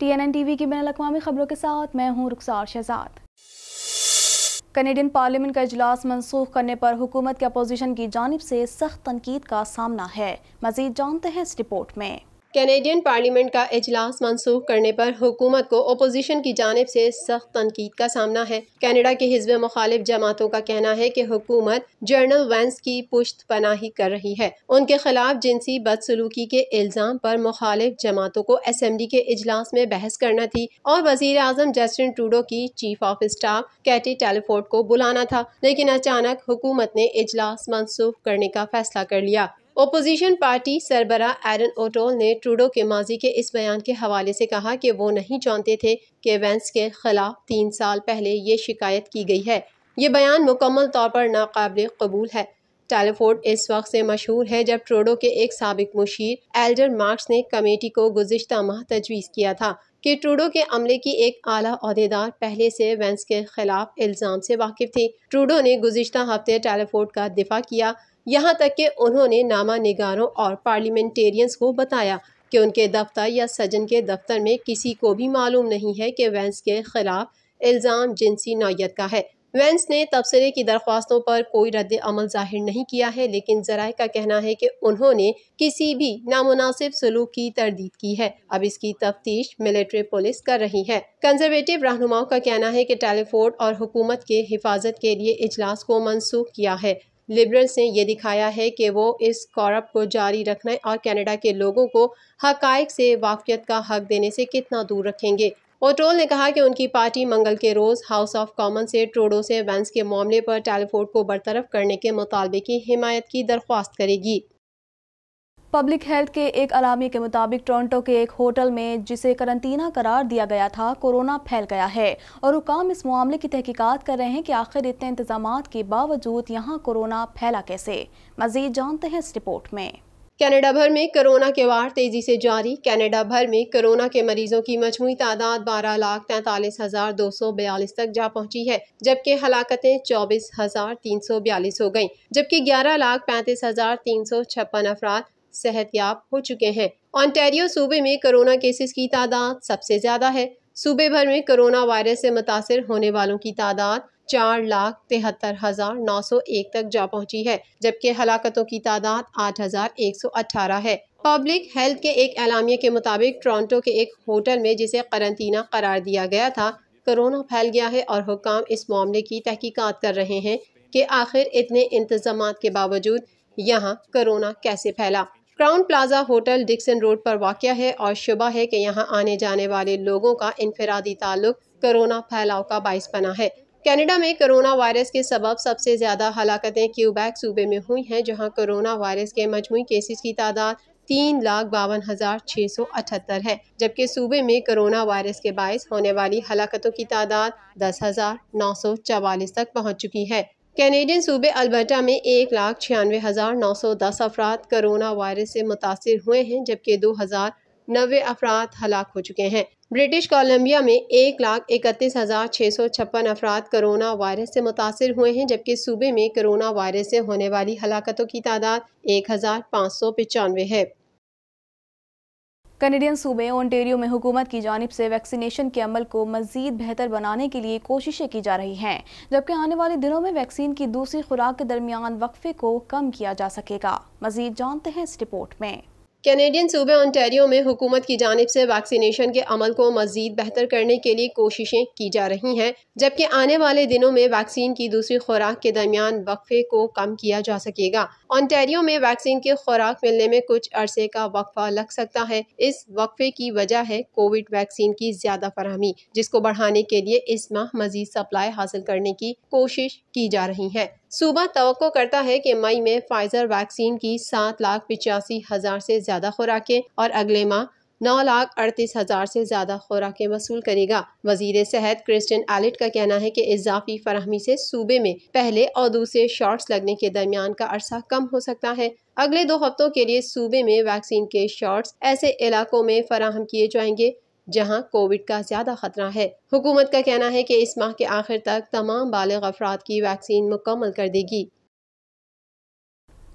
TNN TV کی بین الاقوامی خبروں کے ساتھ میں ہوں رخسار شہزاد۔ کینیڈین پارلیمنٹ کا اجلاس منسوخ کرنے پر حکومت کے اپوزیشن کی جانب سے سخت تنقید کا سامنا ہے۔ مزید جانتے ہیں اس رپورٹ میں۔ کینیڈین پارلیمنٹ کا اجلاس منسوخ کرنے پر حکومت کو اپوزیشن کی جانب سے سخت تنقید کا سامنا ہے۔ کینیڈا کے حزب مخالف جماعتوں کا کہنا ہے کہ حکومت جنرل وینس کی پشت پناہی کر رہی ہے۔ ان کے خلاف جنسی بدسلوکی کے الزام پر مخالف جماعتوں کو اسمبلی کے اجلاس میں بحث کرنا تھی اور وزیر اعظم جسٹن ٹروڈو کی چیف آف اسٹاف کیٹی ٹیلیفورڈ کو بلانا تھا، لیکن اچانک حکومت نے اجلاس منسوخ کرنے کا فیصلہ کر لیا۔ اپوزیشن پارٹی سربراہ ایرن اوٹول نے ٹروڈو کے ماضی کے اس بیان کے حوالے سے کہا کہ وہ نہیں جانتے تھے کہ وینس کے خلاف 3 سال پہلے یہ شکایت کی گئی ہے۔ یہ بیان مکمل طور پر ناقابل قبول ہے۔ ٹیلیفورڈ اس وقت سے مشہور ہے جب ٹروڈو کے ایک سابق مشیر ایلڈر مارکس نے کمیٹی کو گزشتہ ماہ تجویز کیا تھا کہ ٹروڈو کے عملے کی ایک اعلیٰ عہدیدار پہلے سے وینس کے خلاف الزام سے واقف تھی۔ ٹروڈو نے گزشتہ ہفتے ٹیلیفورڈ کا دفاع کیا، یہاں تک کہ انہوں نے نامہ نگاروں اور پارلیمنٹیرینز کو بتایا کہ ان کے دفتر یا سجن کے دفتر میں کسی کو بھی معلوم نہیں ہے کہ وینس کے خلاف الزام جنسی نوعیت کا ہے۔ وینس نے تبصرے کی درخواستوں پر کوئی رد عمل ظاہر نہیں کیا ہے، لیکن ذرائع کا کہنا ہے کہ انہوں نے کسی بھی نامناسب سلوک کی تردید کی ہے۔ اب اس کی تفتیش ملٹری پولیس کر رہی ہے۔ کنزرویٹو رہنماؤں کا کہنا ہے کہ ٹیلیفورڈ اور حکومت کے حفاظت کے لیے اجلاس کو منسوخ کیا ہے۔ لبرلز نے یہ دکھایا ہے کہ وہ اس کورپ کو جاری رکھنے اور کینیڈا کے لوگوں کو حقائق سے واقفیت کا حق دینے سے کتنا دور رکھیں گے۔ اوٹول نے کہا کہ ان کی پارٹی منگل کے روز ہاؤس آف کامن سے ٹروڈو سے وینس کے معاملے پر ٹیلیفورڈ کو برطرف کرنے کے مطالبے کی حمایت کی درخواست کرے گی۔ پبلک ہیلتھ کے ایک اعلامیے کے مطابق ٹورنٹو کے ایک ہوٹل میں جسے قرنطینہ قرار دیا گیا تھا، کورونا پھیل گیا ہے اور حکام اس معاملے کی تحقیقات کر رہے ہیں کہ آخر اتنے انتظامات کے باوجود یہاں کورونا پھیلا کیسے۔ مزید جانتے ہیں اس رپورٹ میں۔ کینیڈا بھر میں کورونا کے وار تیزی سے جاری۔ کینیڈا بھر میں کورونا کے مریضوں کی مجموعی تعداد 12,43,242 تک جا پہنچی ہے، جبکہ ہلاکتیں 24,342 ہو گئیں، جبکہ 11,35,356 افراد صحت یاب ہو چکے ہیں۔ انٹیریو صوبے میں کورونا کیسز کی تعداد سب سے زیادہ ہے۔ صوبے بھر میں کورونا وائرس سے متاثر ہونے والوں کی تعداد 4,73,901 تک جا پہنچی ہے، جبکہ ہلاکتوں کی تعداد 8,118 ہے۔ پبلک ہیلتھ کے ایک اعلامیے کے مطابق ٹورنٹو کے ایک ہوٹل میں جسے قرنطینہ قرار دیا گیا تھا، کورونا پھیل گیا ہے اور حکام اس معاملے کی تحقیقات کر رہے ہیں کہ آخر اتنے انتظامات کے باوجود یہاں کورونا کیسے پھیلا۔ Crown plaza hotel Dickson road پر واقع ہے اور شبہ ہے کہ یہاں آنے جانے والے لوگوں کا انفرادی تعلق کورونا پھیلاؤ کا باعث بنا ہے۔ کینیڈا میں کورونا وائرس کے سبب سب سے زیادہ ہلاکتیں کیوبیک صوبے میں ہوئی ہیں، جہاں کورونا وائرس کے مجموعی کیسز کی تعداد 3,52,678 ہے، جبکہ صوبے میں کورونا وائرس کے باعث ہونے والی ہلاکتوں کی تعداد 10,944 تک پہنچ چکی ہے۔ کینیڈین صوبے البرٹا میں 1,96,910 افراد کورونا وائرس سے متاثر ہوئے ہیں، جبکہ 2,090 افراد ہلاک ہو چکے ہیں۔ برٹش کولمبیا میں 1,31,656 افراد کورونا وائرس سے متاثر ہوئے ہیں، جبکہ صوبے میں کورونا وائرس سے ہونے والی ہلاکتوں کی تعداد 1,595 ہے۔ کینیڈین صوبے اونٹیریو میں حکومت کی جانب سے ویکسینیشن کے عمل کو مزید بہتر بنانے کے لیے کوششیں کی جا رہی ہیں، جبکہ آنے والے دنوں میں ویکسین کی دوسری خوراک کے درمیان وقفے کو کم کیا جا سکے گا۔ مزید جانتے ہیں اس رپورٹ میں۔ کینیڈین صوبے اونٹیریو میں حکومت کی جانب سے ویکسینیشن کے عمل کو مزید بہتر کرنے کے لیے کوششیں کی جا رہی ہیں، جبکہ آنے والے دنوں میں ویکسین کی دوسری خوراک کے درمیان وقفے کو کم کیا جا سکے گا۔ اونٹیریو میں ویکسین کی خوراک ملنے میں کچھ عرصے کا وقفہ لگ سکتا ہے۔ اس وقفے کی وجہ ہے کووڈ ویکسین کی زیادہ فراہمی، جس کو بڑھانے کے لیے اس ماہ مزید سپلائی حاصل کرنے کی کوشش کی جا رہی ہے۔ صوبہ توقع کرتا ہے کہ مئی میں فائزر ویکسین کی 7,85,000 سے زیادہ خوراکیں اور اگلے ماہ 9,38,000 سے زیادہ خوراکیں وصول کرے گا۔ وزیر صحت کرسٹن ایلٹ کا کہنا ہے کہ اضافی فراہمی سے صوبے میں پہلے اور دوسرے شاٹس لگنے کے درمیان کا عرصہ کم ہو سکتا ہے۔ اگلے 2 ہفتوں کے لیے صوبے میں ویکسین کے شاٹس ایسے علاقوں میں فراہم کیے جائیں گے جہاں کووڈ کا زیادہ خطرہ ہے۔ حکومت کا کہنا ہے کہ اس ماہ کے آخر تک تمام بالغ افراد کی ویکسین مکمل کر دے گی۔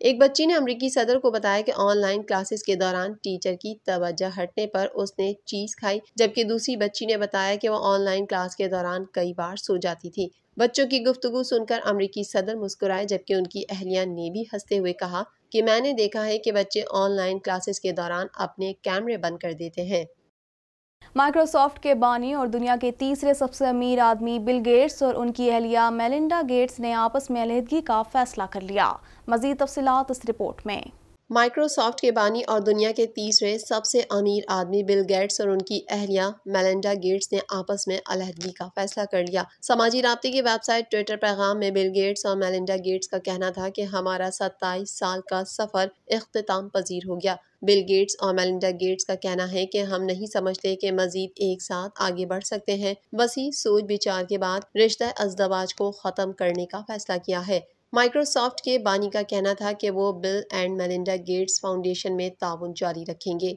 ایک بچی نے امریکی صدر کو بتایا کہ آن لائن کلاسز کے دوران ٹیچر کی توجہ ہٹنے پر اس نے چیز کھائی، جبکہ دوسری بچی نے بتایا کہ وہ آن لائن کلاس کے دوران کئی بار سو جاتی تھی۔ بچوں کی گفتگو سن کر امریکی صدر مسکرائے، جبکہ ان کی اہلیہ نے بھی ہنستے ہوئے کہا کہ میں نے دیکھا ہے کہ بچے آن لائن کلاسز کے دوران اپنے کیمرے بند کر دیتے ہیں۔ مائیکروسافٹ کے بانی اور دنیا کے تیسرے سب سے امیر آدمی بل گیٹس اور ان کی اہلیہ میلنڈا گیٹس نے آپس میں علیحدگی کا فیصلہ کر لیا۔ مزید تفصیلات اس رپورٹ میں۔ مائیکروسافٹ کے بانی اور دنیا کے تیسرے سب سے امیر آدمی بل گیٹس اور ان کی اہلیہ میلنڈا گیٹس نے آپس میں علیحدگی کا فیصلہ کر لیا۔ سماجی رابطے کی ویب سائٹ ٹویٹر پیغام میں بل گیٹس اور میلنڈا گیٹس کا کہنا تھا کہ ہمارا 27 سال کا سفر اختتام پذیر ہو گیا۔ بل گیٹس اور میلنڈا گیٹس کا کہنا ہے کہ ہم نہیں سمجھتے کہ مزید ایک ساتھ آگے بڑھ سکتے ہیں۔ وسیع سوچ بچار کے بعد رشتہ ازدواج کو ختم کرنے کا فیصلہ کیا ہے۔ مائیکروسافٹ کے بانی کا کہنا تھا کہ وہ بل اینڈ میلنڈا گیٹس فاؤنڈیشن میں تعاون جاری رکھیں گے۔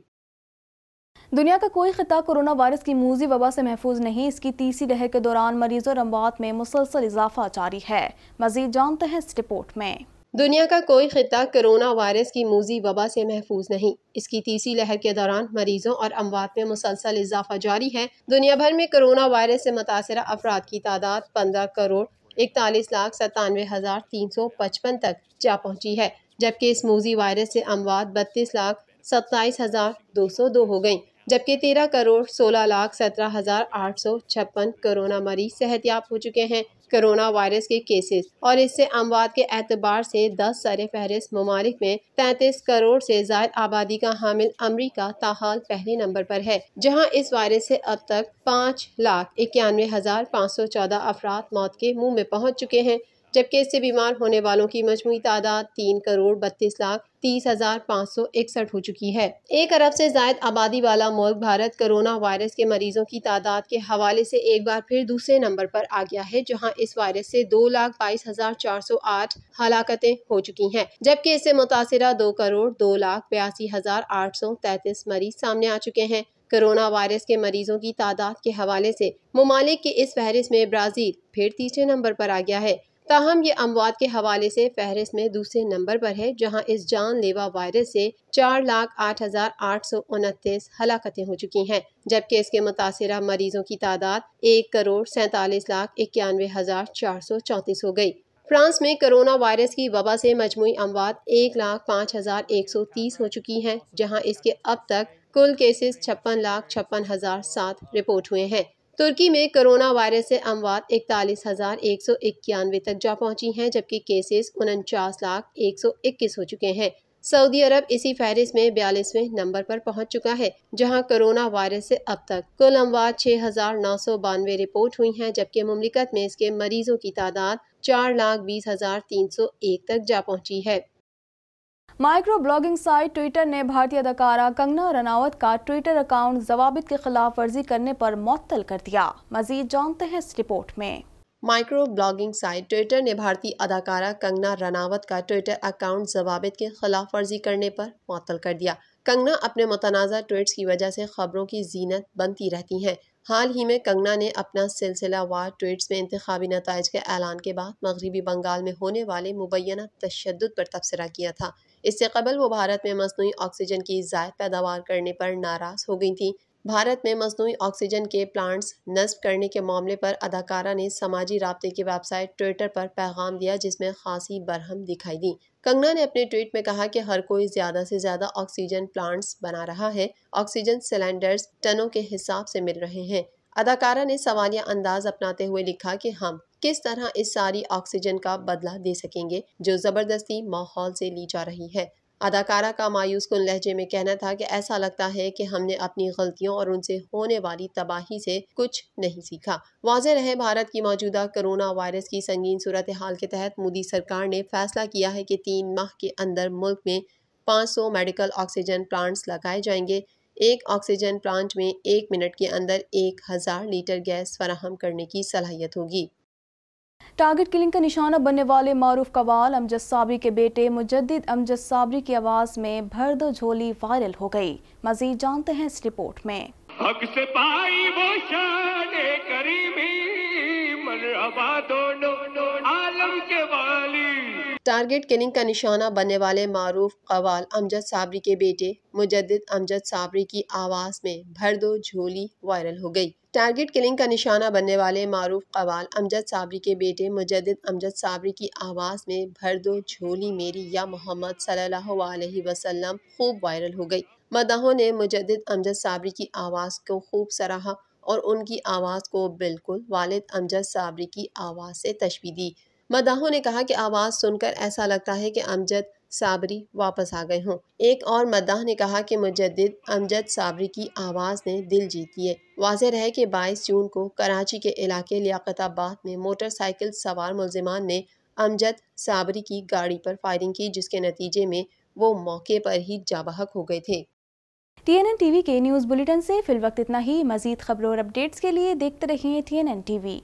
دنیا کا کوئی خطہ کورونا وائرس کی موذی وبا سے محفوظ نہیں۔ اس کی تیسری لہر کے دوران مریضوں اور اموات میں مسلسل اضافہ جاری ہے۔ مزید جانتے ہیں اس رپورٹ میں۔ دنیا کا کوئی خطہ کرونا وائرس کی موذی وبا سے محفوظ نہیں۔ اس کی تیسری لہر کے دوران مریضوں اور اموات میں مسلسل اضافہ جاری ہے۔ دنیا بھر میں کرونا وائرس سے متاثرہ افراد کی تعداد 15,41,93,355 تک جا پہنچی ہے، جبکہ اس موذی وائرس سے اموات 32,27,202 ہو گئیں، جبکہ 13,16,17,856 کرونا مریض صحت یاب ہو چکے ہیں۔ کرونا وائرس کے کیسز اور اس سے اموات کے اعتبار سے 10 سر فہرست ممالک میں 33 کروڑ سے زائد آبادی کا حامل امریکہ تاحال پہلے نمبر پر ہے، جہاں اس وائرس سے اب تک 5,91,514 افراد موت کے منہ میں پہنچ چکے ہیں، جبکہ اس سے بیمار ہونے والوں کی مجموعی تعداد 3,32,30,561 ہو چکی ہے۔ 1 ارب سے زائد آبادی والا ملک بھارت کرونا وائرس کے مریضوں کی تعداد کے حوالے سے ایک بار پھر دوسرے نمبر پر آ گیا ہے، جہاں اس وائرس سے 2,22,408 ہلاکتیں ہو چکی ہیں، جبکہ اس سے متاثرہ 2,82,82,833 مریض سامنے آ چکے ہیں۔ کرونا وائرس کے مریضوں کی تعداد کے حوالے سے ممالک کی اس فہرست میں برازیل پھر تیسرے نمبر پر آ گیا ہے، تاہم یہ اموات کے حوالے سے فہرست میں دوسرے نمبر پر ہے، جہاں اس جان لیوا وائرس سے 4,08,829 ہلاکتیں ہو چکی ہیں، جبکہ اس کے متاثرہ مریضوں کی تعداد 1,47,91,434 ہو گئی۔ فرانس میں کرونا وائرس کی وبا سے مجموعی اموات 1,05,130 ہو چکی ہیں، جہاں اس کے اب تک کل کیسز 56,56,007 رپورٹ ہوئے ہیں۔ ترکی میں کرونا وائرس سے اموات 41,191 تک جا پہنچی ہیں، جبکہ کیسز 49,121 ہو چکے ہیں۔ سعودی عرب اسی فہرست میں 42ویں نمبر پر پہنچ چکا ہے، جہاں کرونا وائرس سے اب تک کل اموات 6,992 رپورٹ ہوئی ہیں، جبکہ مملکت میں اس کے مریضوں کی تعداد 4,20,301 تک جا پہنچی ہے۔ مائیکرو بلاگنگ سائٹ ٹویٹر نے بھارتی اداکارہ کنگنا رناوت کا ٹویٹر اکاؤنٹ ضوابط کی خلاف ورزی کرنے پر معطل کر دیا۔ مزید جانتے ہیں اس رپورٹ میں۔ مائیکرو بلاگنگ سائٹ ٹویٹر نے بھارتی اداکارہ کنگنا رناوت کا ٹویٹر اکاؤنٹ ضوابط کی خلاف ورزی کرنے پر معطل کر دیا۔ کنگنا اپنے متنازع ٹویٹس کی وجہ سے خبروں کی زینت بنتی رہتی ہیں۔ حال ہی میں کنگنا نے اپنا سلسلہ وار ٹویٹس میں انتخابی نتائج کے اعلان کے بعد مغربی بنگال میں ہونے والے مبینہ تشدد پر تبصرہ کیا تھا۔ اس سے قبل وہ بھارت میں مصنوعی آکسیجن کی زائد پیداوار کرنے پر ناراض ہو گئی تھیں۔ بھارت میں مصنوعی آکسیجن کے پلانٹس نصب کرنے کے معاملے پر اداکارہ نے سماجی رابطے کی ویب سائٹ ٹویٹر پر پیغام دیا، جس میں خاصی برہم دکھائی دی۔ کنگنا نے اپنے ٹویٹ میں کہا کہ ہر کوئی زیادہ سے زیادہ آکسیجن پلانٹس بنا رہا ہے، آکسیجن سلنڈرز ٹنوں کے حساب سے مل رہے ہیں۔ اداکارہ نے سوالیہ انداز اپناتے ہوئے لکھا کہ ہم کس طرح اس ساری آکسیجن کا بدلہ دے سکیں گے جو زبردستی ماحول سے لی جا رہی ہے۔ اداکارہ کا مایوس کن لہجے میں کہنا تھا کہ ایسا لگتا ہے کہ ہم نے اپنی غلطیوں اور ان سے ہونے والی تباہی سے کچھ نہیں سیکھا۔ واضح رہے، بھارت کی موجودہ کرونا وائرس کی سنگین صورتحال کے تحت مودی سرکار نے فیصلہ کیا ہے کہ 3 ماہ کے اندر ملک میں 500 میڈیکل آکسیجن پلانٹس لگائے جائیں گے۔ ایک آکسیجن پلانٹ میں 1 منٹ کے اندر 1000 لیٹر گیس فراہم کرنے کی صلاحیت ہوگی۔ ٹارگٹ کلنگ کا نشانہ بننے والے معروف قوال امجد صابری کے بیٹے مجدد امجد صابری کی آواز میں بھر دو جھولی وائرل ہو گئی۔ مزید جانتے ہیں اس رپورٹ میں۔ حق سے پائی وہ شان کریمی، مرحبا دونوں عالم کے والی۔ ٹارگٹ کلنگ کا نشانہ بننے والے معروف قوال امجد صابری کے بیٹے مجدد امجد صابری کی آواز میں بھر دو جھولی وائرل ہو گئی۔ ٹارگٹ کلنگ کا نشانہ بننے والے معروف قوال امجد صابری کے بیٹے مجدد امجد صابری کی آواز میں بھر دو جھولی میری یا محمد صلی اللہ علیہ وسلم خوب وائرل ہو گئی۔ مداحوں نے مجدد امجد صابری کی آواز کو خوب سراہا اور ان کی آواز کو بالکل والد امجد صابری کی آواز سے تشبیہ دی۔ مداحوں نے کہا کہ آواز سن کر ایسا لگتا ہے کہ امجد صابری واپس آ گئے ہوں۔ ایک اور مداح نے کہا کہ مجدد امجد صابری کی آواز نے دل جیت لیے۔ واضح رہے کہ 22 جون کو کراچی کے علاقے لیاقت آباد میں موٹر سائیکل سوار ملزمان نے امجد صابری کی گاڑی پر فائرنگ کی، جس کے نتیجے میں وہ موقع پر ہی جاں بحق ہو گئے تھے۔ TNN TV کے نیوز بلیٹن سے فی الوقت اتنا ہی۔ مزید خبروں اور اپڈیٹس کے لیے دیکھتے رہیے TNN TV۔